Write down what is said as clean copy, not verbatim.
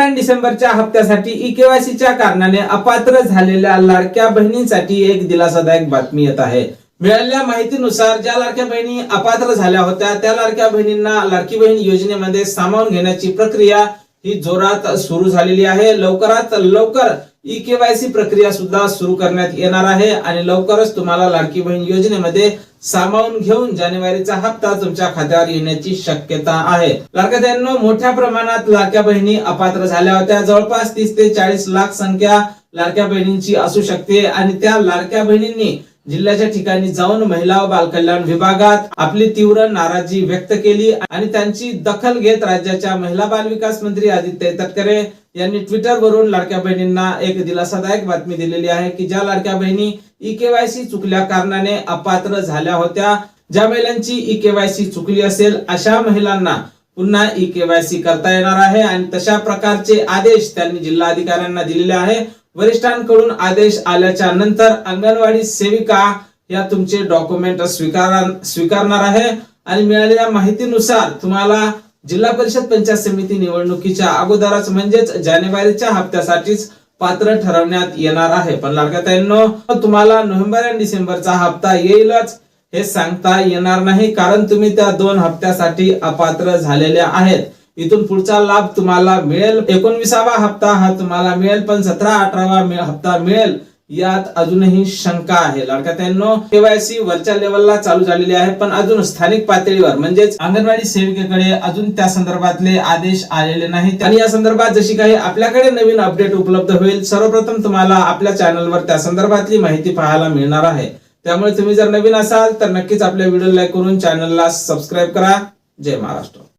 आणि डिसेंबरच्या हप्त्यासाठी ई-केवायसी च्या कारणाने अपात्र झालेल्या लाडक्या बहिणींसाठी एक दिलासादायक बातमी येत आहे। मिळालेल्या माहितीनुसार ज्या लाडक्या बहिणी अपात्र झाल्या होत्या त्या लाडक्या बहिणींना लाडकी बहीण योजनेमध्ये सामावून घेण्याची प्रक्रिया ही जोरात सुरू झालेली आहे। लवकरात लवकर ई-केवायसी प्रक्रिया सुद्धा सुरू करण्यात येणार आहे आणि लवकरच तुम्हाला लाडकी बहीण योजनेमध्ये सामावून घेऊन जानेवारीचा हप्ता तुमच्या खात्यावर येण्याची शक्यता आहे। लाडक्या बहिणींनो, मोठ्या प्रमाणात लाडक्या बहिणी अपात्र झाल्या होत्या। जवळपास 30 ते 40 लाख संख्या लाडक्या बहिणींची असू शकते आणि त्या लाडक्या बहिणींनी जिल्ह्याच्या ठिकाणी जाऊन महिला व बालकल्याण विभागात आपली तीव्र नाराजी व्यक्त केली आणि त्यांची दखल घेत राज्याच्या महिला बाल विकास मंत्री आदित्य तटकरे यांनी ट्विटर वरून लाडक्या बहिणींना एक दिलासादायक बातमी दिलेली आहे की ज्या लाडक्या बहिणी ई-केवायसी चुकल्या कारणाने अपात्र झाल्या होत्या, ज्या महिलांची ई-केवायसी चुकली असेल अशा महिलांना पुन्हा ई-केवायसी करता येणार आहे आणि तशा प्रकारचे आदेश त्यांनी जिल्हाधिकाऱ्यांना दिलेले आहे। वरिष्ठांकडून आदेश आल्याच्या नंतर अंगणवाडी सेविका या तुमचे डॉक्युमेंट स्वीकारणार आहे आणि मिळालेल्या माहितीनुसार तुम्हाला जिल्हा परिषद पंचायत समिती निवडणुकीच्या अगोदरच म्हणजेच जानेवारीच्या हप्त्यासाठीच पात्र ठरवण्यात येणार आहे। पण लाडक्या बहिणींनो, तुम्हाला नोव्हेंबर आणि डिसेंबरचा हप्ता येईलच हे सांगता येणार नाही, कारण तुम्ही त्या 2 हप्त्यासाठी अपात्र झालेले आहेत। इथून पुढचा लाभ तुम्हाला मिळेल। 19वा हप्ता हा तुम्हाला मिळेल, पण 17-18वा हप्ता मिळेल यात अजूनही शंका आहे। लाडक्या बहिणींनो, केवायसी वरच्या लेवलला चालू झालेली आहे, पण अजून स्थानिक पातळीवर म्हणजेच अंगणवाडी सेविकेकडे अजून त्या संदर्भातले आदेश आलेले नाहीत आणि या संदर्भात जशी काही आपल्याकडे नवीन अपडेट उपलब्ध होईल सर्वप्रथम तुम्हाला आपल्या चॅनलवर त्या संदर्भातली माहिती पाहायला मिळणार आहे। त्यामुळे तुम्ही जर नवीन असाल तर नक्कीच आपल्या व्हिडिओ लाईक करून चॅनलला सबस्क्राईब करा। जय महाराष्ट्र।